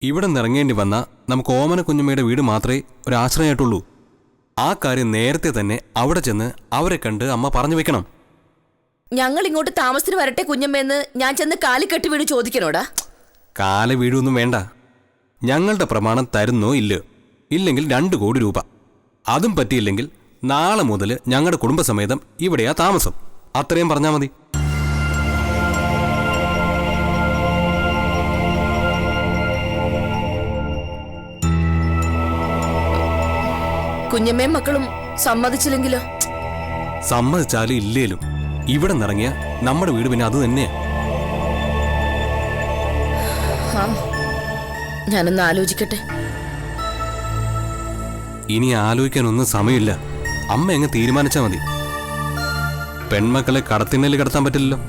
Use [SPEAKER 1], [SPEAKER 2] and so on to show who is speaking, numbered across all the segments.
[SPEAKER 1] ഇവിടെ നിറങ്ങേണ്ടി വന്ന നമുക്ക് ഓമന കുഞ്ഞമ്മയുടെ വീട് മാത്രമേ ഒരു ആശ്രയമായിട്ടുള്ളൂ. ആ കാര്യം നേരത്തെ തന്നെ അവിടെ ചെന്ന് അവരെ കണ്ട് അമ്മ പറഞ്ഞു വെക്കണം.
[SPEAKER 2] ഞങ്ങൾ ഇങ്ങോട്ട് താമസത്തിന് വരട്ടെ കുഞ്ഞമ്മയെന്ന് ഞാൻ ചെന്ന് കാലിക്കെട്ടി വീട് ചോദിക്കണോടാ?
[SPEAKER 1] കാല വീടൊന്നും വേണ്ട. ഞങ്ങളുടെ പ്രമാണം തരുന്നോ ഇല്ലയോ, ഇല്ലെങ്കിൽ 2 കോടി രൂപ. അതും പറ്റിയില്ലെങ്കിൽ നാളെ മുതൽ ഞങ്ങളുടെ കുടുംബസമേതം ഇവിടെയാ താമസം. അത്രയും പറഞ്ഞാൽ മതി.
[SPEAKER 2] കുഞ്ഞമ്മയും മക്കളും സമ്മതിച്ചില്ലെങ്കിലോ?
[SPEAKER 1] സമ്മതിച്ചാലും ഇല്ലേലും ഇവിടെ നിറങ്ങിയ നമ്മുടെ വീട് പിന്നെ അത് തന്നെയാ.
[SPEAKER 2] ഞാനൊന്ന് ആലോചിക്കട്ടെ.
[SPEAKER 1] ഇനി ആലോചിക്കാനൊന്നും സമയമില്ല. അമ്മ എങ്ങ് തീരുമാനിച്ചാൽ മതി. പെൺമക്കളെ കടത്തിണ്ണയിൽ കിടത്താൻ പറ്റില്ലല്ലോ.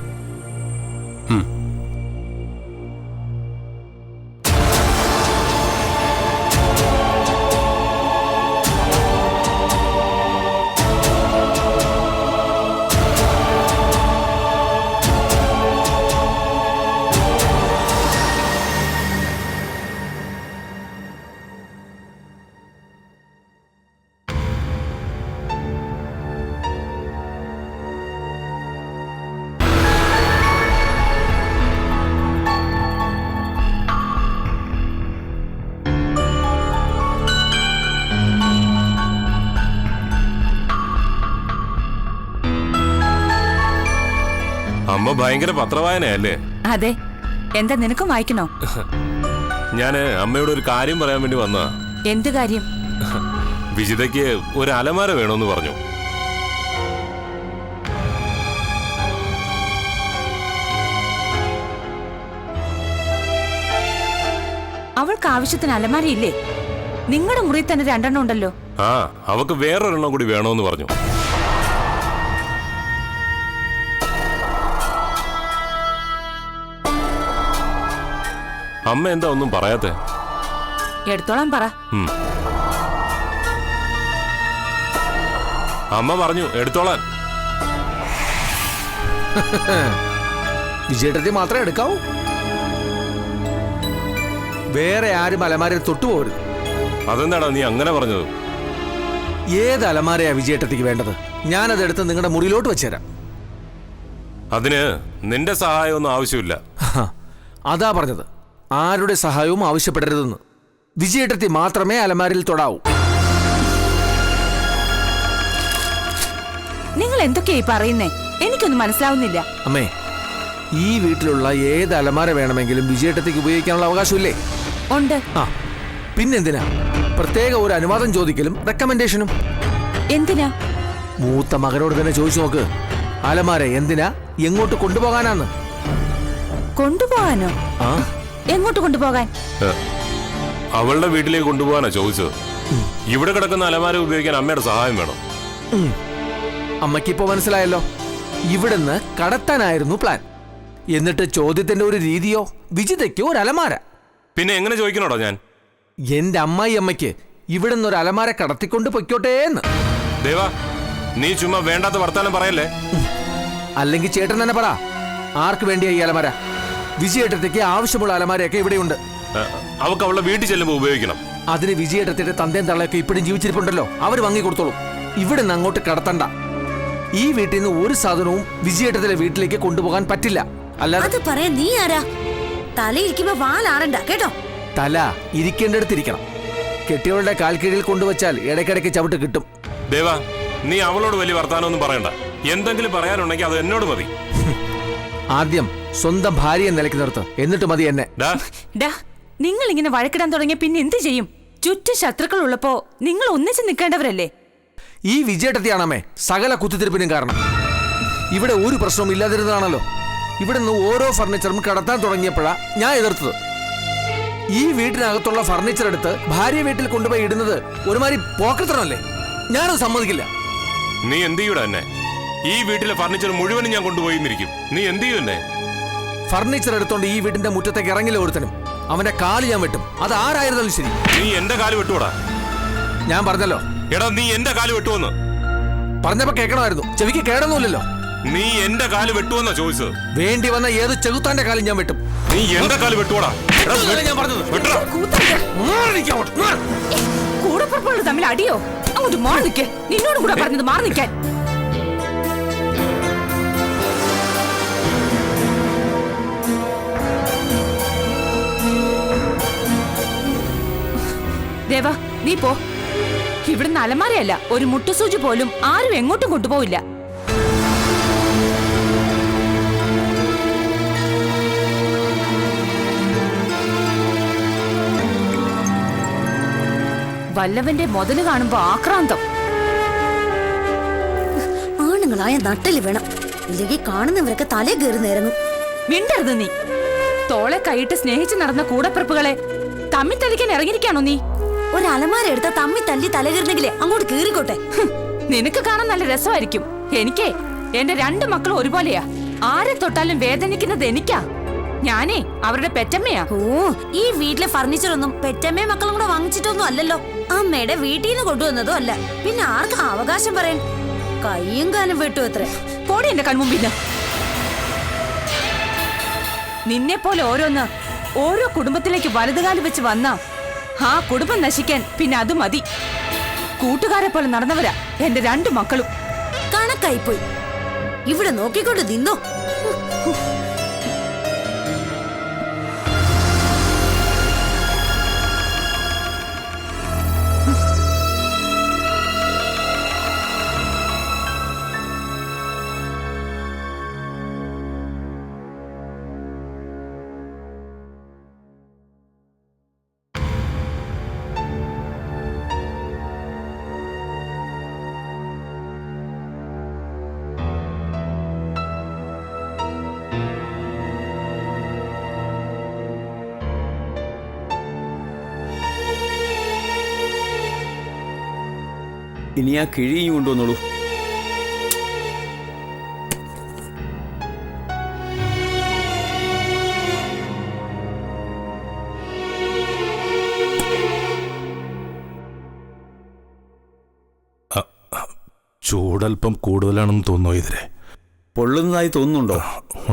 [SPEAKER 3] അമ്മ ഭയങ്കര പത്രവായനയല്ലേ?
[SPEAKER 4] അതെ. എന്താ, നിനക്കും വായിക്കണോ?
[SPEAKER 3] ഞാന് അമ്മയോട് ഒരു കാര്യം പറയാൻ വേണ്ടി വന്നതാ.
[SPEAKER 4] എന്ത് കാര്യം?
[SPEAKER 3] വിജിതയ്ക്ക് ഒരു അലമാര വേണമെന്ന് പറഞ്ഞു.
[SPEAKER 4] അവൾക്ക് ആവശ്യത്തിന് അലമാരയില്ലേ? നിങ്ങളുടെ മുറിയിൽ തന്നെ 2 എണ്ണം ഉണ്ടല്ലോ.
[SPEAKER 3] ആ, അവക്ക് വേറൊരെണ്ണം കൂടി വേണമെന്ന് പറഞ്ഞു. അമ്മ എന്താ ഒന്നും പറയാത്തെ?
[SPEAKER 4] എടുത്തോളാൻ പറ.
[SPEAKER 3] അമ്മ പറഞ്ഞു എടുത്തോളാൻ.
[SPEAKER 5] വിജയേട്ടത്തി മാത്രമേ എടുക്കാവൂ. വേറെ ആരും അലമാരയിൽ തൊട്ടുപോകരുത്.
[SPEAKER 3] അതെന്താടാ നീ അങ്ങനെ പറഞ്ഞത്?
[SPEAKER 5] ഏത് അലമാരയാ വിജയേട്ടത്തിക്ക് വേണ്ടത്? ഞാനതെടുത്ത് നിങ്ങളുടെ മുറിയിലോട്ട് വെച്ചുതരാം.
[SPEAKER 3] അതിന് നിന്റെ സഹായമൊന്നും ആവശ്യമില്ല.
[SPEAKER 5] അതാ പറഞ്ഞത്, ആരുടെ സഹായവും ആവശ്യപ്പെടരുതെന്ന്. വിജയേട്ടത്തി മാത്രമേ അലമാരയിൽ തൊടാവൂ.
[SPEAKER 4] നിങ്ങൾ എന്തൊക്കെയായി പറയുന്നേ? എനിക്കൊന്നും മനസ്സിലാവുന്നില്ല.
[SPEAKER 5] അമ്മേ, ഈ വീട്ടിലുള്ള ഏത് അലമാര വേണമെങ്കിലും വിജയേട്ടത്തിക്ക് ഉപയോഗിക്കാനുള്ള അവകാശമില്ലേ?
[SPEAKER 4] ഉണ്ട്.
[SPEAKER 5] ആ, പിന്നെന്തിനാ പ്രത്യേക ഒരു അനുവാദം ചോദിക്കലും റെക്കമെൻഡേഷനും?
[SPEAKER 4] എന്തിനാ?
[SPEAKER 5] മൂത്ത മകനോട് തന്നെ ചോദിച്ചു നോക്ക്. അലമാര എന്തിനാ, എങ്ങോട്ട് കൊണ്ടുപോകാനാന്ന്?
[SPEAKER 4] കൊണ്ടുപോകാനോ?
[SPEAKER 5] ആ,
[SPEAKER 4] എങ്ങോട്ട് കൊണ്ടുപോകാൻ?
[SPEAKER 3] അവളുടെ വീട്ടിലേക്ക് കൊണ്ടുപോകാനാ ചോദിച്ചത്. ഇവിടെ കിടക്കുന്ന അലമാര ഉപയോഗിക്കാൻ അമ്മയുടെ സഹായം വേണം.
[SPEAKER 5] അമ്മയ്ക്കിപ്പോ മനസ്സിലായല്ലോ. ഇവിടുന്ന് കടത്താനായിരുന്നു പ്ലാൻ. എന്നിട്ട് ചോദ്യത്തിന്റെ ഒരു രീതിയോ, വിജിതയ്ക്ക് ഒരു അലമാര.
[SPEAKER 3] പിന്നെ എങ്ങനെ ചോദിക്കണോടോ ഞാൻ?
[SPEAKER 5] എന്റെ അമ്മായി അമ്മയ്ക്ക് ഇവിടുന്ന് ഒരു അലമാര കടത്തിക്കൊണ്ട് പൊയ്ക്കോട്ടെ എന്ന്.
[SPEAKER 3] ദേവാ, നീ ചുമ്മാ വേണ്ടാത്ത വർത്താനം പറയല്ലേ.
[SPEAKER 5] അല്ലെങ്കിൽ ചേട്ടൻ തന്നെ പറ, ആർക്ക് വേണ്ടിയാ ഈ അലമാര? വിജയേട്ടത്തേക്ക് ആവശ്യമുള്ള അലമാരയൊക്കെ ഇവിടെയുണ്ട്.
[SPEAKER 3] അവക്ക് അവളുടെ വീട്ടിൽ ചെല്ലുമ്പോൾ ഉപയോഗിക്കണം.
[SPEAKER 5] അതിന് വിജയേട്ടത്തിന്റെ തന്തയും തള്ളയൊക്കെ ഇപ്പോഴും ജീവിച്ചിരിപ്പുണ്ടല്ലോ, അവർ വാങ്ങി കൊടുത്തോളും. ഇവിടുന്ന് അങ്ങോട്ട് കടത്തണ്ട. ഈ വീട്ടിൽ നിന്ന് ഒരു സാധനവും വിജയേട്ടത്തിലെ വീട്ടിലേക്ക് കൊണ്ടുപോകാൻ പറ്റില്ല. അല്ലാതെ
[SPEAKER 2] അത് പറയാൻ നീ ആരാ? തലയിരിക്കുമ്പോ വാലാറണ്ട കേട്ടോ.
[SPEAKER 5] തല ഇരിക്കേണ്ടടുത്തിരിക്കണം. കെട്ടിയവളുടെ കാൽ കീഴിൽ കൊണ്ടുവച്ചാൽ ഇടയ്ക്കിടയ്ക്ക് ചവിട്ട് കിട്ടും.
[SPEAKER 3] ദേവാ, നീ അവളോട് വലിയ വർത്താനമൊന്നും പറയണ്ട. എന്തെങ്കിലും പറയാനുണ്ടെങ്കിൽ അത് എന്നോട് മതി.
[SPEAKER 5] ആദ്യം സ്വന്തം ഭാര്യയെ നിലയ്ക്ക് നിർത്ത്, എന്നിട്ട് മതി എന്നെ.
[SPEAKER 4] നിങ്ങൾ ഇങ്ങനെ വഴക്കിടാൻ തുടങ്ങിയ പിന്നെ എന്ത് ചെയ്യും? ചുറ്റും ശത്രുക്കൾ ഉള്ളപ്പോ നിങ്ങൾ ഒന്നിച്ച് നിൽക്കേണ്ടവരല്ലേ?
[SPEAKER 5] ഈ വിജയേട്ടത്തിയാണമ്മേ സകല കുത്തിത്തിരിപ്പിനും കാരണം. ഇവിടെ ഒരു പ്രശ്നവും ഇല്ലാതിരുന്നതാണല്ലോ. ഇവിടുന്ന് ഓരോ ഫർണിച്ചറും കടത്താൻ തുടങ്ങിയപ്പോഴാ ഞാൻ എതിർത്തത്. ഈ വീട്ടിനകത്തുള്ള ഫർണിച്ചർ എടുത്ത് ഭാര്യ വീട്ടിൽ കൊണ്ടുപോയി ഇടുന്നത് ഒരുമാതിരി പോക്കത്തരമല്ലേ? ഞാനത് സമ്മതിക്കില്ല.
[SPEAKER 3] നീ എന്ത് ചെയ്യൂടാ എന്നെ? ഈ വീട്ടിലെ ഫർണിച്ചർ മുഴുവനും ഞാൻ കൊണ്ടുപോയിരിക്കും. നീ എന്ത് ചെയ്യും എന്നെ?
[SPEAKER 5] ഫർണിച്ചർ എടുത്തോണ്ട് ഈ വീടിന്റെ മുറ്റത്തേക്ക് ഇറങ്ങില്ല ഒരുത്തനും. അവന്റെ കാല് ഞാൻ വെട്ടും, അത് ആരായിരുന്നാലും ശരി.
[SPEAKER 3] നീ എന്റെ കാല് വെട്ടുകൂടാ.
[SPEAKER 5] ഞാൻ പറഞ്ഞല്ലോ.
[SPEAKER 3] എടാ, നീ എന്റെ കാല് വെട്ടുവെന്ന്
[SPEAKER 5] പറഞ്ഞപ്പോ കേൾക്കണമായിരുന്നു. ചെവിക്ക് കേടൊന്നുമില്ലല്ലോ.
[SPEAKER 3] നീ എന്റെ കാല് വെട്ടുവെന്നാ ചോദിച്ചത്.
[SPEAKER 5] വേണ്ടി വന്ന ഏത് ചെകുത്താന്റെ കാലം ഞാൻ വെട്ടും.
[SPEAKER 3] നീ എന്റെ കാല് വെട്ടുവാടാ.
[SPEAKER 5] ഞാൻ പറഞ്ഞത്
[SPEAKER 3] വെട്ടടാ.
[SPEAKER 4] കൂടപ്പുറപ്പുകൾ തമ്മിൽ അടിയോ? അങ്ങോട്ട് മാറി നിൽക്കേ. നിന്നോട് കൂടെ പറഞ്ഞത് മാറി നിൽക്കാൻ. ദേവ, നീ പോ. ഇവിടുന്ന് അലമാരയല്ല, ഒരു മുട്ടുസൂചി പോലും ആരും എങ്ങോട്ടും കൊണ്ടുപോവില്ല. വല്ലവന്റെ മുതല് കാണുമ്പോ ആക്രാന്തം.
[SPEAKER 2] ആണുങ്ങളായ നട്ടല് വേണം, ഇല്ലെങ്കിൽ കാണുന്നവരൊക്കെ തലേ കയറി നേരങ്ങും.
[SPEAKER 4] മിണ്ടരുത് നീ. തോളെ കൈയിട്ട് സ്നേഹിച്ച് നടന്ന കൂടപ്പിറപ്പുകളെ തമ്മി തലിക്കാൻ ഇറങ്ങിയിരിക്കാണോ നീ?
[SPEAKER 2] ഒരു അലമാര എടുത്ത തമ്മി തല്ലി തലകീറിനെങ്കിലേ അങ്ങോട്ട് കീറിക്കോട്ടെ.
[SPEAKER 4] നിനക്ക് കാണാൻ നല്ല രസമായിരിക്കും. എനിക്കേ എന്റെ 2 മക്കളും ഒരുപോലെയാ. ആരെ തൊട്ടാലും വേദനിക്കുന്നത് എനിക്കാ. ഞാനേ അവരുടെ പെറ്റമ്മയാ.
[SPEAKER 2] ഓ, ഈ വീട്ടിലെ ഫർണിച്ചർ ഒന്നും പെറ്റമ്മയും മക്കളും കൂടെ വാങ്ങിച്ചിട്ടൊന്നും അല്ലല്ലോ. അമ്മയുടെ വീട്ടിൽ നിന്ന് കൊണ്ടുവന്നതും അല്ല. പിന്നെ ആർക്കാ അവകാശം പറയാൻ? കയ്യും കാലും വെട്ടു എത്ര.
[SPEAKER 4] പോടി എന്റെ കൺമുമ്പിന്ന്. നിന്നെ പോലെ ഓരോ കുടുംബത്തിലേക്ക് വലതുകാലം വെച്ച് വന്ന ആ കുടുംബം നശിക്കാൻ പിന്നെ അത് മതി. കൂട്ടുകാരെ പോലെ നടന്നവരാ എന്റെ 2 മക്കളും.
[SPEAKER 2] കണക്കായിപ്പോയി. ഇവിടെ നോക്കിക്കൊണ്ട് നിന്നോ.
[SPEAKER 6] ഇനി ആ കിഴിയും കൊണ്ടുവന്നോളൂ.
[SPEAKER 3] ചൂടൽപ്പം കൂടുതലാണെന്ന് തോന്നുന്നു. ഇതിരെ
[SPEAKER 6] പൊള്ളുന്നതായി തോന്നുന്നുണ്ടോ?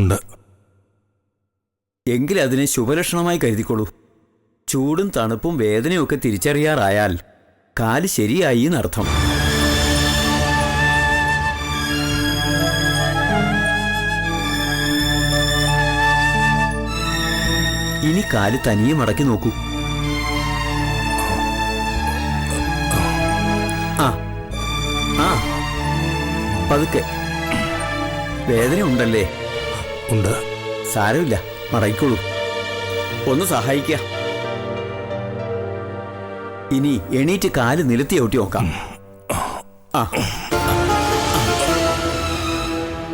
[SPEAKER 3] ഉണ്ട്.
[SPEAKER 6] എങ്കിൽ അതിനെ ശുഭലക്ഷണമായി കരുതിക്കോളൂ. ചൂടും തണുപ്പും വേദനയൊക്കെ തിരിച്ചറിയാറായാൽ കാല് ശരിയായി എന്നർത്ഥം. ഇനി കാല് തനിയെ മടക്കി നോക്കൂ. ആ ആ പതുക്കെ. വേദന ഉണ്ടല്ലേ?
[SPEAKER 3] ഉണ്ട്.
[SPEAKER 6] സാരമില്ല, മടക്കിക്കോളൂ. ഒന്ന് സഹായിക്ക. ഇനി എണീറ്റ് കാല് നിലത്തി ഔട്ടി നോക്കാം. ആ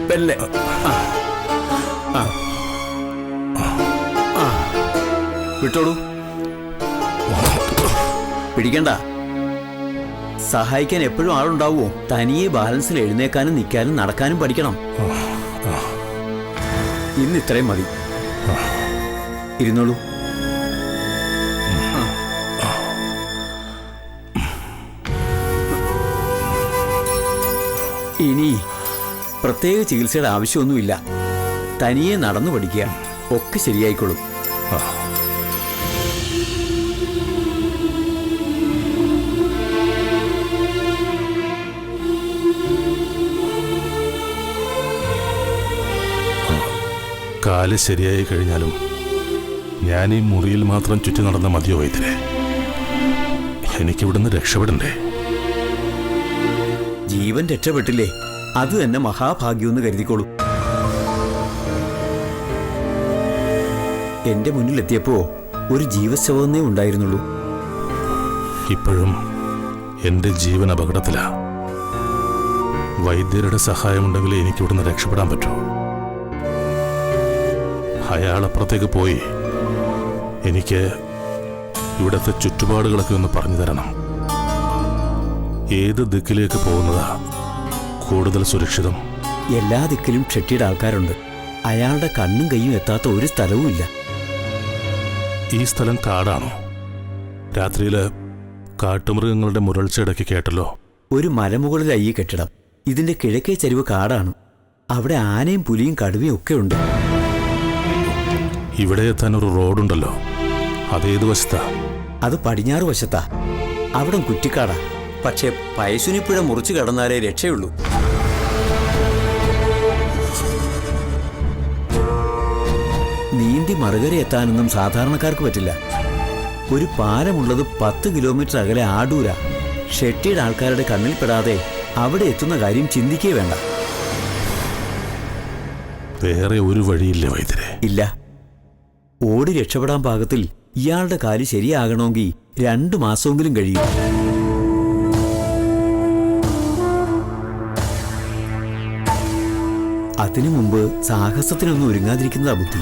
[SPEAKER 6] പെല്ലേ. വിട്ടോളൂ. പിടിക്കണ്ട. സഹായിക്കാൻ എപ്പോഴും ആളുണ്ടാവുമോ? തനിയെ ബാലൻസിൽ എഴുന്നേക്കാനും നിൽക്കാനും നടക്കാനും പഠിക്കണം. ഇന്ന് ഇത്രയും മതി. ഇരുന്നോളൂ. ഇനി പ്രത്യേക ചികിത്സയുടെ ആവശ്യമൊന്നുമില്ല. തനിയെ നടന്നു പഠിക്കുക. ഒക്കെ ശരിയായിക്കോളും.
[SPEAKER 3] കാല് ശരിയായി കഴിഞ്ഞാലും ഞാൻ ഈ മുറിയിൽ മാത്രം ചുറ്റി നടന്ന മതിയോ വൈദ്യരെ? എനിക്കിവിടുന്ന് രക്ഷപ്പെടണ്ടേ?
[SPEAKER 6] ജീവൻ രക്ഷപ്പെട്ടില്ലേ, അത് തന്നെ മഹാഭാഗ്യമെന്ന് കരുതിക്കോളൂ. എന്റെ മുന്നിലെത്തിയപ്പോ ഒരു ജീവശവന്നേ ഉണ്ടായിരുന്നുള്ളൂ.
[SPEAKER 3] ഇപ്പോഴും എന്റെ ജീവൻ അപകടത്തിലാ. വൈദ്യരുടെ സഹായമുണ്ടെങ്കിൽ എനിക്കിവിടുന്ന് രക്ഷപ്പെടാൻ പറ്റൂ. അയാളപ്പുറത്തേക്ക് പോയി എനിക്ക് ഇവിടുത്തെ ചുറ്റുപാടുകളൊക്കെ ഒന്ന് പറഞ്ഞു തരണം. ഏത് ദിക്കിലേക്ക് പോകുന്നതാ കൂടുതൽ സുരക്ഷിതം?
[SPEAKER 6] എല്ലാ ദിക്കിലും ഷെട്ടിയുടെ ആൾക്കാരുണ്ട്. അയാളുടെ കണ്ണും കൈയും എത്താത്ത ഒരു സ്ഥലവും ഇല്ല.
[SPEAKER 3] ഈ സ്ഥലം കാടാണോ? രാത്രിയില് കാട്ടുമൃഗങ്ങളുടെ മുരൾച്ച ഇടയ്ക്ക് കേട്ടല്ലോ.
[SPEAKER 6] ഒരു മലമുകളിലായി ഈ കെട്ടിടം. ഇതിന്റെ കിഴക്കേ ചരിവ് കാടാണ്. അവിടെ ആനയും പുലിയും കടുവയും ഒക്കെ ഉണ്ട്.
[SPEAKER 3] ഇവിടെ എത്താൻ ഒരു റോഡുണ്ടല്ലോ, അതേത് വശത്താ?
[SPEAKER 6] അത് പടിഞ്ഞാറ് വശത്താ. അവിടെ കുറ്റിക്കാടാ. പക്ഷെ പയസുനിപ്പുഴ മുറിച്ചു കടന്നാലേ രക്ഷയുള്ളൂ. നീന്തി മറുകര എത്താനൊന്നും സാധാരണക്കാർക്ക് പറ്റില്ല. ഒരു പാലമുള്ളത് 10 കിലോമീറ്റർ അകലെ ആഡൂരാ. ഷെട്ടിയുടെ ആൾക്കാരുടെ കണ്ണിൽപ്പെടാതെ അവിടെ എത്തുന്ന കാര്യം ചിന്തിക്കേ വേണ്ട.
[SPEAKER 3] വേറെ ഒരു വഴിയില്ല വൈദ്യരെ.
[SPEAKER 6] ഇല്ല. ഓടി രക്ഷപ്പെടാൻ പാകത്തിൽ ഇയാളുടെ കാല് ശരിയാകണമെങ്കിൽ 2 മാസമെങ്കിലും കഴിയും. അതിനു മുമ്പ് സാഹസത്തിനൊന്നും ഒരുങ്ങാതിരിക്കുന്നതാ ബുദ്ധി.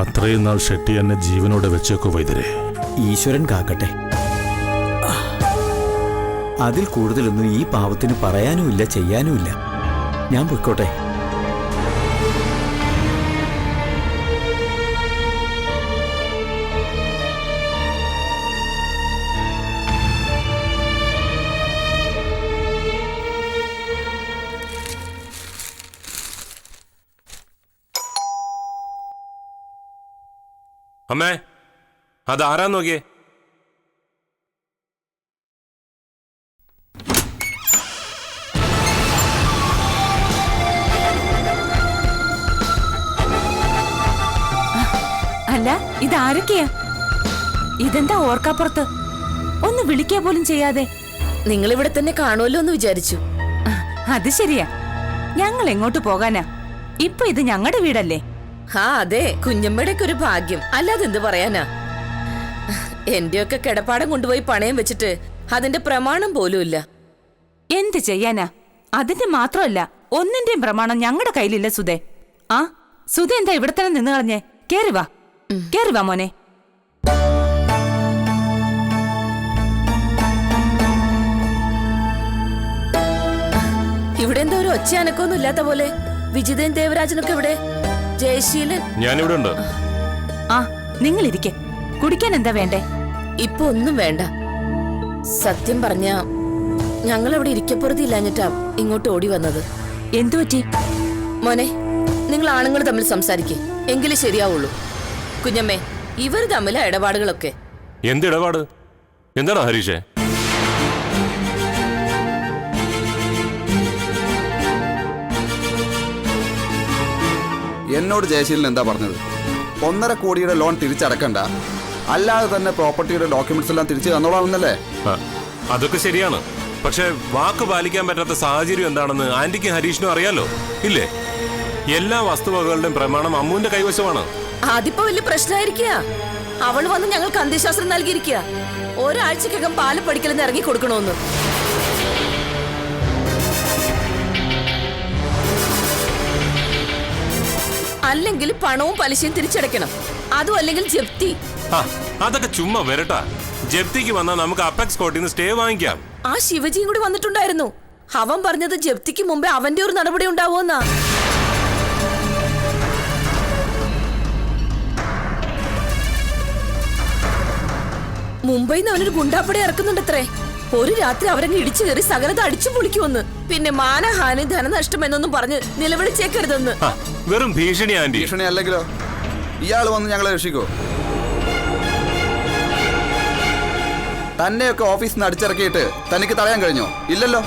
[SPEAKER 3] അത്രയും നാൾ ഷെട്ടി എന്നെ ജീവനോടെ വെച്ചേക്കോ വൈദ്യരെ.
[SPEAKER 6] ഈശ്വരൻ കാക്കട്ടെ. അതിൽ കൂടുതലൊന്നും ഈ പാവത്തിന് പറയാനുമില്ല, ചെയ്യാനുമില്ല. ഞാൻ പൊയ്ക്കോട്ടെ.
[SPEAKER 3] അമ്മേ, അതാരാ നോക്കിയേ?
[SPEAKER 4] അല്ല, ഇതാരൊക്കെയാ? ഇതെന്താ ഓർക്കാപ്പുറത്ത്? ഒന്ന് വിളിക്കുക പോലും ചെയ്യാതെ.
[SPEAKER 2] നിങ്ങൾ ഇവിടെ തന്നെ കാണുമല്ലോ എന്ന് വിചാരിച്ചു.
[SPEAKER 4] അത് ശരിയാ. ഞങ്ങൾ എങ്ങോട്ട് പോകാനാ? ഇപ്പൊ ഇത് ഞങ്ങളുടെ വീടല്ലേ?
[SPEAKER 7] ആ അതെ, കുഞ്ഞമ്മയുടെ ഒരു ഭാഗ്യം, അല്ലാതെ എന്ത് പറയാനാ. എന്റെയൊക്കെ കിടപ്പാടം കൊണ്ടുപോയി പണയം വെച്ചിട്ട് അതിന്റെ പ്രമാണം പോലും ഇല്ല.
[SPEAKER 4] എന്ത് ചെയ്യാനാ? അതിന്റെ മാത്രമല്ല, ഒന്നിന്റെയും പ്രമാണം ഞങ്ങളുടെ കയ്യിലില്ല സുധേ. ആ സുധ എന്താ ഇവിടെ തന്നെ നിന്ന് കളഞ്ഞേ? കേറി വാ മോനെ.
[SPEAKER 7] ഇവിടെ എന്താ ഒരു ഒച്ച അനക്കൊന്നും ഇല്ലാത്ത പോലെ? വിജിതൻ ദേവരാജനൊക്കെ ഇവിടെ? ജയശീലൻ?
[SPEAKER 3] ഞാനിവിടെ ഉണ്ട്.
[SPEAKER 4] ആ നിങ്ങൾ ഇരിക്കെ. കുടിക്കാൻ എന്താ വേണ്ടേ?
[SPEAKER 7] ഇപ്പൊ ഒന്നും വേണ്ട. സത്യം പറഞ്ഞ ഞങ്ങൾ അവിടെ ഇരിക്കപ്പുറത്തി ഇല്ലാഞ്ഞിട്ടാ ഇങ്ങോട്ട് ഓടി വന്നത്.
[SPEAKER 4] എന്തു പറ്റി?
[SPEAKER 7] മോനെ, നിങ്ങൾ ആണുങ്ങൾ തമ്മിൽ സംസാരിക്കേ, എങ്കിലും ശരിയാവുള്ളൂ. കുഞ്ഞമ്മേ, ഇവർ തമ്മിലെ ഇടപാടുകളൊക്കെ.
[SPEAKER 3] എന്ത് ഇടപാട്? എന്താണ് ഹരീഷേ?
[SPEAKER 8] എന്നോട് ജയശീലൻ എന്താ പറഞ്ഞത്? 1.5 കോടിയുടെ ലോൺ തിരിച്ചടക്കണ്ട, അല്ലാതെ തന്നെ പ്രോപ്പർട്ടിയുടെ ഡോക്യുമെന്റ്സ് എല്ലാം തിരിച്ചു തന്നോളാമെന്നല്ലേ?
[SPEAKER 3] അതൊക്കെ ശരിയാണ്. പക്ഷെ വാക്ക് പാലിക്കാൻ പറ്റാത്ത സാഹചര്യം എന്താണെന്ന് ആന്റിക്കും ഹരീഷിനും അറിയാലോ, ഇല്ലേ? എല്ലാ വസ്തുവകകളുടെയും പ്രമാണം അമ്മുവിന്റെ കൈവശമാണ്.
[SPEAKER 7] അതിപ്പോ വലിയ പ്രശ്നമായിരിക്കുക. അവള് വന്ന് ഞങ്ങൾക്ക് അന്ത്യശാസ്ത്രം നൽകിയിരിക്കുക. ഒരാഴ്ചക്കകം പാല് പഠിക്കലെന്ന് ഇറങ്ങി കൊടുക്കണോന്ന്. അല്ലെങ്കിൽ പണവും പലിശയും തിരിച്ചടയ്ക്കണം. അതും അല്ലെങ്കിൽ ജപ്തി.
[SPEAKER 3] അതൊക്കെ ചുമ്മാ വരട്ടാ. ജപ്തിക്ക് വന്നാൽ നമുക്ക് അപ്പെക്സ് കോർട്ടിൽ നിന്ന് സ്റ്റേ വാങ്ങിക്കാം.
[SPEAKER 7] ആ ശിവജിയും കൂടി വന്നിട്ടുണ്ടായിരുന്നു. അവൻ പറഞ്ഞത് ജപ്തിക്ക് മുമ്പേ അവന്റെ ഒരു നടപടി ഉണ്ടാവുമെന്നാ. മുംബൈന്ന് അവനൊരു ഗുണ്ടാപ്പട ഇറക്കുന്നുണ്ടത്രേ. ഒരു രാത്രി അവരങ്ങ് ഇടിച്ചു കയറി സകലത അടിച്ചു പൊളിക്കുമെന്ന്. പിന്നെ മാനഹാനി, ധനനഷ്ടം എന്നൊന്നും പറഞ്ഞ് നിലവിളിച്ചേക്കരുതെന്ന്.
[SPEAKER 3] വെറും ഭീഷണി ആന്റി.
[SPEAKER 8] ഭീഷണി അല്ലെങ്കിലോ? ഇയാൾ വന്ന് ഞങ്ങളെ രക്ഷിക്കോ? തന്നെയൊക്കെ ഓഫീസിൽ നിന്ന് അടിച്ചിറക്കിയിട്ട് തനിക്ക് തടയാൻ കഴിഞ്ഞോ? ഇല്ലല്ലോ.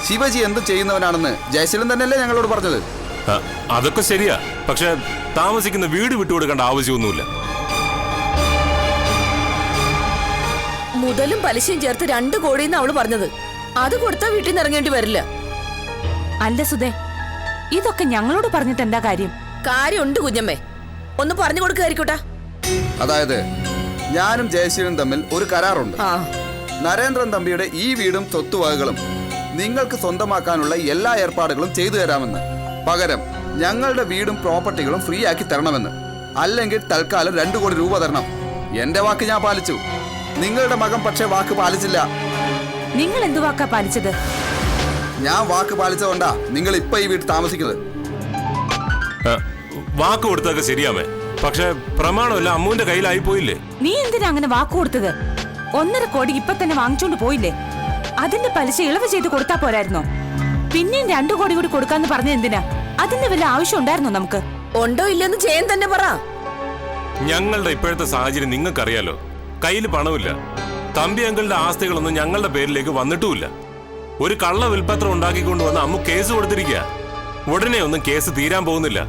[SPEAKER 8] ശിവജി എന്ത് ചെയ്യുന്നവനാണെന്ന് ജയശീലൻ തന്നെയല്ലേ ഞങ്ങളോട് പറഞ്ഞത്?
[SPEAKER 3] അതൊക്കെ ശരിയാ. പക്ഷെ താമസിക്കുന്ന വീട് വിട്ടുകൊടുക്കേണ്ട ആവശ്യമൊന്നുമില്ല.
[SPEAKER 7] മുതലും പലിശയും ചേർത്ത് 2 കോടിയെന്ന് അവള് പറഞ്ഞത്. അത് കൊടുത്താൽ വീട്ടിൽ നിന്ന് ഇറങ്ങേണ്ടി വരില്ല.
[SPEAKER 4] അല്ല സുധേ, ഇതൊക്കെ ഞങ്ങളോട് പറഞ്ഞിട്ട് എന്താ കാര്യം?
[SPEAKER 7] കാര്യമുണ്ട് കുഞ്ഞമ്മേ, ഒന്ന് പറഞ്ഞു കൊടുക്കായിരിക്കോട്ടാ.
[SPEAKER 8] അതായത് ഞാനും ജയശീലനും തമ്മിൽ ഒരു കരാറുണ്ട്. നരേന്ദ്രൻ തമ്പിയുടെ ഈ വീടും സ്വത്തുവകകളും നിങ്ങൾക്ക് സ്വന്തമാക്കാനുള്ള എല്ലാ ഏർപ്പാടുകളും ചെയ്തു തരാമെന്ന്. പകരം ഞങ്ങളുടെ വീടും പ്രോപ്പർട്ടികളും ഫ്രീ ആക്കി തരണമെന്ന്. അല്ലെങ്കിൽ തൽക്കാലം 2 കോടി രൂപ തരണം. എന്റെ വാക്ക് ഞാൻ പാലിച്ചു. നിങ്ങളുടെ മകൻ പക്ഷേ വാക്ക് പാലിച്ചില്ല.
[SPEAKER 4] നിങ്ങൾ എന്തു വാക്കാ പാലിച്ചത്?
[SPEAKER 8] ഞാൻ വാക്ക് പാലിച്ചതുകൊണ്ടാ നിങ്ങൾ ഇപ്പൊ ഈ വീട്ടിൽ താമസിക്കുന്നത്.
[SPEAKER 3] വാക്ക് കൊടുത്തൊക്കെ ശരിയാമേ, പക്ഷെ പ്രമാണമല്ല അമ്മുവിന്റെ കയ്യിലായി പോയില്ലേ?
[SPEAKER 4] നീ എന്തിനാ അങ്ങനെ വാക്ക് കൊടുത്തത്? 1.5 കോടി ഇപ്പൊ തന്നെ വാങ്ങിച്ചോണ്ട് പോയില്ലേ? അതിന്റെ പലിശ ഇളവ് ചെയ്ത് കൊടുത്താ പോരായിരുന്നോ? പിന്നെയും 2 കോടി കൂടി കൊടുക്കാന്ന് പറഞ്ഞ എന്തിനാ? അതിന്റെ വല്ല ആവശ്യം ഉണ്ടായിരുന്നോ നമുക്ക്?
[SPEAKER 7] ഉണ്ടോ ഇല്ലെന്ന് ജയൻ തന്നെ പറ.
[SPEAKER 3] ഞങ്ങളുടെ ഇപ്പോഴത്തെ സാഹചര്യം നിങ്ങൾക്കറിയാലോ. കയ്യിൽ പണമില്ല. തമ്പി അങ്കിളുടെ ആസ്തികളൊന്നും ഞങ്ങളുടെ പേരിലേക്ക് വന്നിട്ടുമില്ല. ഒരു കള്ള വിൽപ്പത്രം ഉണ്ടാക്കിക്കൊണ്ടുവന്ന് അമ്മു കേസ് കൊടുത്തിരിക്കുക. ഉടനെ ഒന്നും കേസ് തീരാൻ പോകുന്നില്ല.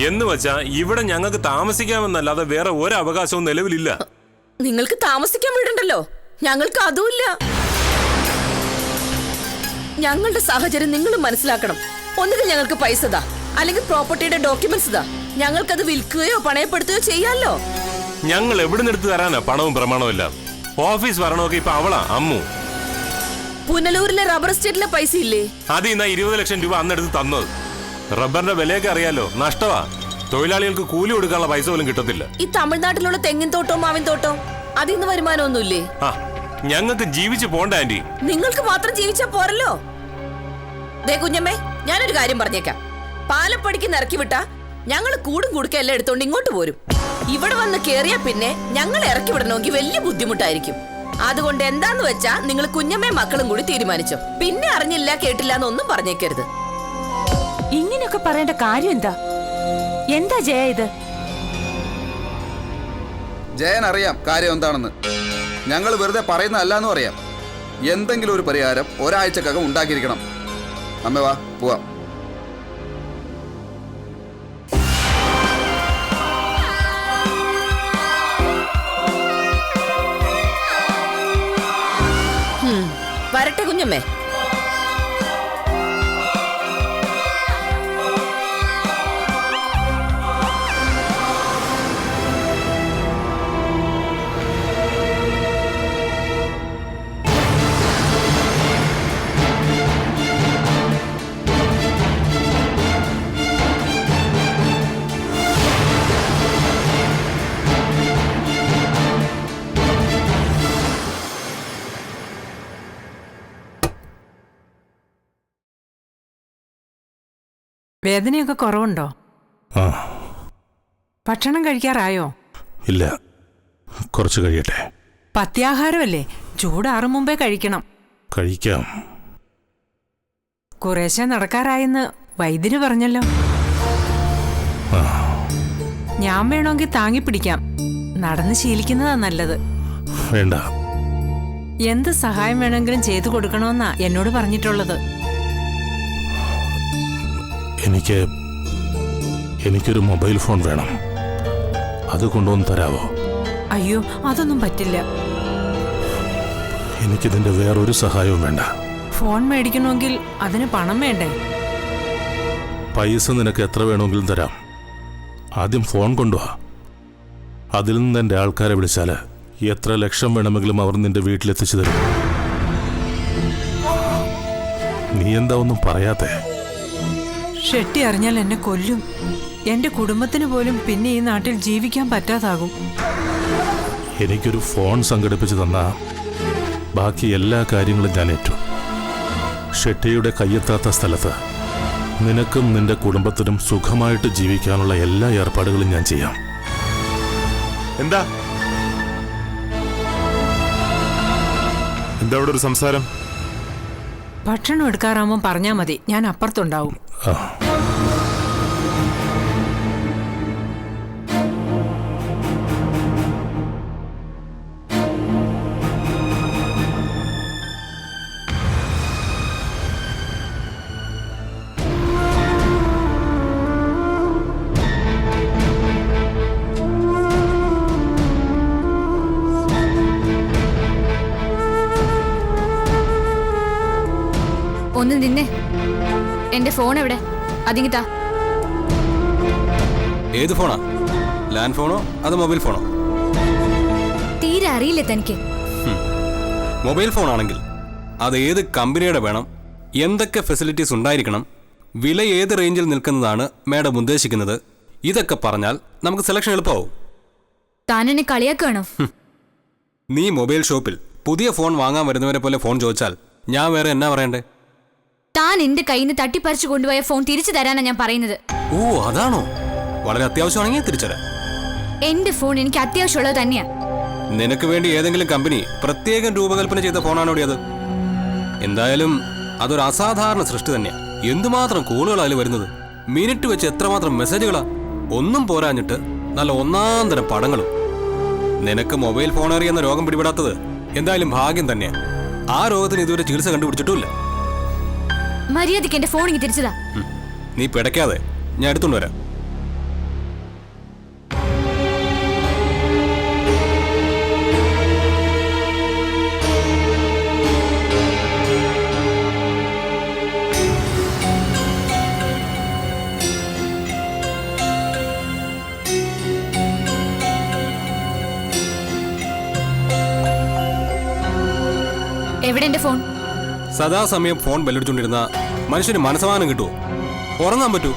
[SPEAKER 3] എന്ന് വെച്ചാ ഇവിടെ ഞങ്ങൾക്ക് താമസിക്കാമെന്നല്ലാതെ വേറെ ഒരു അവകാശവും നിലവിലില്ല.
[SPEAKER 7] നിങ്ങൾക്ക് താമസിക്കാൻ വീടുണ്ടല്ലോ, ഞങ്ങൾക്ക് അതുമില്ല. ഞങ്ങളുടെ സാഹചര്യം നിങ്ങൾ മനസ്സിലാക്കണം. ഒന്നുകിൽ ഞങ്ങൾക്ക് പൈസ താ, അല്ലെങ്കിൽ പ്രോപ്പർട്ടിയുടെ ഡോക്യുമെന്റ്സ് താ. ഞങ്ങൾക്കത് വിൽക്കുകയോ പണയപ്പെടുത്തുകയോ ചെയ്യാലോ.
[SPEAKER 3] ഞങ്ങൾ എവിടെ നിന്ന് എടുത്തു തരാനാ പണവും പ്രമാണവും എല്ലാം? ഓഫീസ് വരണമൊക്കെ ഇപ്പൊ അവളാ അമ്മു.
[SPEAKER 7] പുനലൂരിലെ റബ്ബർ എസ്റ്റേറ്റിലെ പൈസ ഇല്ലേ?
[SPEAKER 3] അത് ഇന്ന് 20 ലക്ഷം രൂപ അന്നെടുത്ത് തന്നത്. റബ്ബറിന്റെ വിലയൊക്കെ അറിയാലോ, നഷ്ടവാ. തൊഴിലാളികൾക്ക് കൂലി കൊടുക്കാനുള്ള പൈസ പോലും കിട്ടത്തില്ല.
[SPEAKER 7] ഈ തമിഴ്നാട്ടിലുള്ള തെങ്ങിൻ തോട്ടവും മാവിൻ തോട്ടവും അതിന്ന് വരുമാനമൊന്നുമില്ലേ?
[SPEAKER 3] ആ, ഞങ്ങൾക്ക് ജീവിച്ചു പോണ്ട ആന്റി.
[SPEAKER 7] നിങ്ങൾക്ക് മാത്രം ജീവിച്ചാ പോരല്ലോ. ദേ കുഞ്ഞമ്മേ, ഞാനൊരു കാര്യം പറഞ്ഞേക്കാം. പാലപ്പടിക്ക് നിറക്കി വിട്ടാ ഞങ്ങൾ കൂടും കുടുക്കെല്ലാം എടുത്തോണ്ട് ഇങ്ങോട്ട് പോരും. ഇവിടെ വന്ന് കേറിയാ പിന്നെ ഞങ്ങൾ ഇറക്കി വിടണമെങ്കിൽ വലിയ ബുദ്ധിമുട്ടായിരിക്കും. അതുകൊണ്ട് എന്താന്ന് വെച്ചാ നിങ്ങൾ കുഞ്ഞമ്മയും മക്കളും കൂടി തീരുമാനിച്ചോ. പിന്നെ അറിഞ്ഞില്ല കേട്ടില്ല എന്നൊന്നും പറഞ്ഞേക്കരുത്.
[SPEAKER 4] ഇങ്ങനെയൊക്കെ പറയേണ്ട കാര്യം എന്താ? എന്താ ജയ ഇത്?
[SPEAKER 8] ജയൻ അറിയാം കാര്യം എന്താണെന്ന്. ഞങ്ങൾ വെറുതെ പറയുന്നതല്ലാന്നും അറിയാം. എന്തെങ്കിലും ഒരു പരിഹാരം ഒരാഴ്ചക്കകം ഉണ്ടാക്കിയിരിക്കണം. അമ്മ വാ പോവാം.
[SPEAKER 7] വരട്ടെ കുഞ്ഞമ്മേ.
[SPEAKER 9] വേദനയൊക്കെ കുറവുണ്ടോ?
[SPEAKER 3] ആ,
[SPEAKER 9] ഭക്ഷണം കഴിക്കാറായോ?
[SPEAKER 3] ഇല്ല, കുറച്ച് കഴിയട്ടെ.
[SPEAKER 9] പത്യാഹാരമല്ലേ, ചൂടാറും മുമ്പേ കഴിക്കണം.
[SPEAKER 3] കഴിക്കാം.
[SPEAKER 9] കുറേശ്ശെ നടക്കാറായെന്ന് വൈദ്യര് പറഞ്ഞല്ലോ. ഞാൻ വേണമെങ്കിൽ താങ്ങിപ്പിടിക്കാം. നടന്ന് ശീലിക്കുന്നതാ നല്ലത്.
[SPEAKER 3] വേണ്ട.
[SPEAKER 9] എന്ത് സഹായം വേണമെങ്കിലും ചെയ്തു കൊടുക്കണമെന്നാ എന്നോട് പറഞ്ഞിട്ടുള്ളത്.
[SPEAKER 3] എനിക്കൊരു മൊബൈൽ ഫോൺ വേണം. അത് കൊണ്ടുവന്ന് തരാവോ?
[SPEAKER 9] അയ്യോ, അതൊന്നും പറ്റില്ല.
[SPEAKER 3] എനിക്കിതിന്റെ വേറൊരു സഹായവും വേണ്ട.
[SPEAKER 9] ഫോൺ മേടിക്കണമെങ്കിൽ അതിന് പണം വേണ്ടേ?
[SPEAKER 3] പൈസ നിനക്ക് എത്ര വേണമെങ്കിലും തരാം. ആദ്യം ഫോൺ കൊണ്ടുവാ. അതിൽ നിന്ന് എൻ്റെ ആൾക്കാരെ വിളിച്ചാല് എത്ര ലക്ഷം വേണമെങ്കിലും അവർ നിന്റെ വീട്ടിലെത്തിച്ചു തരും. നീ എന്താ ഒന്നും പറയാത്തെ?
[SPEAKER 9] ഷെട്ടി അറിഞ്ഞാൽ എന്നെ കൊല്ലും. എന്റെ കുടുംബത്തിന് പോലും പിന്നെ ഈ നാട്ടിൽ ജീവിക്കാൻ പറ്റാതാകും.
[SPEAKER 3] എനിക്കൊരു ഫോൺ സംഘടിപ്പിച്ചു തന്നാ ബാക്കി എല്ലാ കാര്യങ്ങളും ഞാൻ ഏറ്റു. ഷെട്ടിയുടെ കയ്യെത്താത്ത സ്ഥലത്ത് നിനക്കും നിന്റെ കുടുംബത്തിനും സുഖമായിട്ട് ജീവിക്കാനുള്ള എല്ലാ ഏർപ്പാടുകളും ഞാൻ ചെയ്യാം.
[SPEAKER 10] എന്താ ഇവിടെ ഒരു സംസാരം?
[SPEAKER 9] ഭക്ഷണം എടുക്കാറാകുമ്പോൾ പറഞ്ഞാൽ മതി, ഞാൻ അപ്പുറത്തുണ്ടാവും.
[SPEAKER 11] ഒന്ന് നിന്നെ. എന്റെ ഫോൺ എവിടെ? അതിങ്ങിതാ.
[SPEAKER 1] ഏത് ഫോണാ? ലാൻഡ് ഫോണോ അതോ മൊബൈൽ ഫോണോ?
[SPEAKER 11] തീരെ അറിയില്ല തനിക്ക്.
[SPEAKER 1] മൊബൈൽ ഫോണാണെങ്കിൽ അത് ഏത് കമ്പനിയുടെ വേണം, എന്തൊക്കെ ഫെസിലിറ്റീസ് ഉണ്ടായിരിക്കണം, വില ഏത് റേഞ്ചിൽ നിൽക്കുന്നതാണ് മാഡം ഉദ്ദേശിക്കുന്നത്, ഇതൊക്കെ പറഞ്ഞാൽ നമുക്ക് സെലക്ഷൻ എളുപ്പമാവും.
[SPEAKER 11] താൻ എന്നെ കളിയാക്കുകയാണോ?
[SPEAKER 1] നീ മൊബൈൽ ഷോപ്പിൽ പുതിയ ഫോൺ വാങ്ങാൻ വരുന്നവരെ പോലെ ഫോൺ ചോദിച്ചാൽ ഞാൻ വേറെ എന്നാ പറയണ്ടേ?
[SPEAKER 11] താൻ എന്റെ കയ്യിൽ നിന്ന് തട്ടിപ്പറിച്ചു കൊണ്ടുപോയ ഫോൺ തിരിച്ചു തരാനാ ഞാൻ പറയുന്നത്.
[SPEAKER 1] ഓ, അതാണോ? വളരെ അത്യാവശ്യമാണെങ്കിൽ തിരിച്ചുതരാം.
[SPEAKER 11] എന്റെ ഫോൺ എനിക്ക് അത്യാവശ്യമുള്ളത് തന്നെയാ.
[SPEAKER 1] നിനക്ക് വേണ്ടി ഏതെങ്കിലും കമ്പനി പ്രത്യേകം രൂപകൽപ്പന ചെയ്ത ഫോണാണോ അത്? എന്തായാലും അതൊരു അസാധാരണ സൃഷ്ടി തന്നെയാ. എന്തുമാത്രം കോളുകളാ അതിൽ വരുന്നത്. മിനിറ്റ് വെച്ച് എത്രമാത്രം മെസ്സേജുകളാ. ഒന്നും പോരാഞ്ഞിട്ട് നല്ല ഒന്നാം തരം പടങ്ങളും. നിനക്ക് മൊബൈൽ ഫോൺ അറിയുന്ന രോഗം പിടിപെടാത്തത് എന്തായാലും ഭാഗ്യം തന്നെയാ. ആ രോഗത്തിന് ഇതുവരെ ചികിത്സ കണ്ടുപിടിച്ചിട്ടുമില്ല.
[SPEAKER 11] മര്യാദയ്ക്ക് എന്റെ ഫോൺ ഇങ്ങ് തിരിച്ചതാ.
[SPEAKER 1] നീ പിടയ്ക്കാതെ, ഞാൻ എടുത്തോണ്ട് വരാം.
[SPEAKER 11] എവിടെ എന്റെ ഫോൺ?
[SPEAKER 1] സദാസമയം ഫോൺ ബെല്ലടിച്ചുകൊണ്ടിരുന്ന മനുഷ്യന് മനസ്സമാനം കിട്ടുമോ? ഉറങ്ങാൻ പറ്റൂ?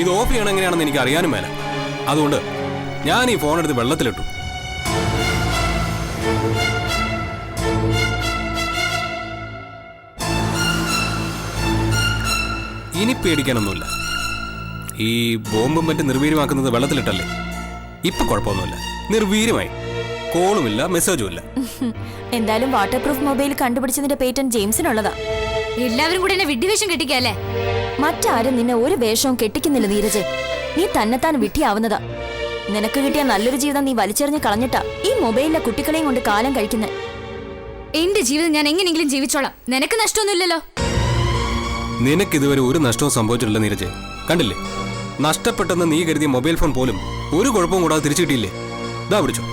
[SPEAKER 1] ഇത് ഓഫ് ചെയ്യണം എങ്ങനെയാണെന്ന് എനിക്ക് അറിയാനും മേല. അതുകൊണ്ട് ഞാൻ ഈ ഫോൺ എടുത്ത് വെള്ളത്തിലിട്ടു. ഇനി പേടിക്കാനൊന്നുമില്ല. ഈ ബോംബും മറ്റും നിർവീര്യമാക്കുന്നത് വെള്ളത്തിലിട്ടല്ലേ. ഇപ്പൊ കുഴപ്പമൊന്നുമില്ല, നിർവീര്യമായി. കോളുമില്ല, മെസ്സേജും ഇല്ല.
[SPEAKER 2] എന്തായാലും വാട്ടർ പ്രൂഫ് മൊബൈൽ കണ്ടുപിടിച്ചതിന്റെ പേറ്റന്റ് ജെയിംസിനുള്ളതാ.
[SPEAKER 11] എല്ലാവരും കൂടെ എന്നെ വിഡ്ഢിവേഷം കെട്ടിക്കല്ലേ?
[SPEAKER 2] മറ്റാരും നിന്നെ ഒരു വേഷവും കെട്ടിക്കുന്നില്ല നീരജ്. നീ തന്നെത്താൻ വിട്ടിയാവുന്നതാ. നിനക്ക് കിട്ടിയ നല്ലൊരു ജീവിതം നീ വലിച്ചെറിഞ്ഞ് കളഞ്ഞിട്ടാ ഈ മൊബൈലിലെ കുട്ടികളെയും കൊണ്ട് കാലം കഴിക്കുന്നത്.
[SPEAKER 11] എന്റെ ജീവിതം ഞാൻ എങ്ങനെയെങ്കിലും ജീവിച്ചോളാം. നിനക്ക് നഷ്ടമൊന്നുമില്ലല്ലോ.
[SPEAKER 1] നിനക്കിതുവരെ ഒരു നഷ്ടവും സംഭവിച്ചിട്ടില്ല നീരജ്. കണ്ടില്ലേ, നഷ്ടപ്പെട്ടെന്ന് നീ കരുതിയ മൊബൈൽ ഫോൺ പോലും ഒരു കുഴപ്പവും കൂടാതെ തിരിച്ചു കിട്ടിയില്ലേ. ഇതാ പിടിച്ചോ.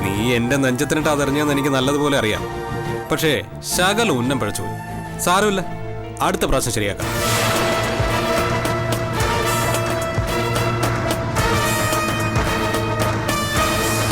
[SPEAKER 1] നീ എന്റെ നെഞ്ചത്തിനിട്ട് അതറിഞ്ഞെന്ന് എനിക്ക് നല്ലതുപോലെ അറിയാം. പക്ഷേ ശകലം ഉന്നം പഴച്ചുപോയി. സാരമില്ല, അടുത്ത പ്രാവശ്യം ശരിയാക്കാം.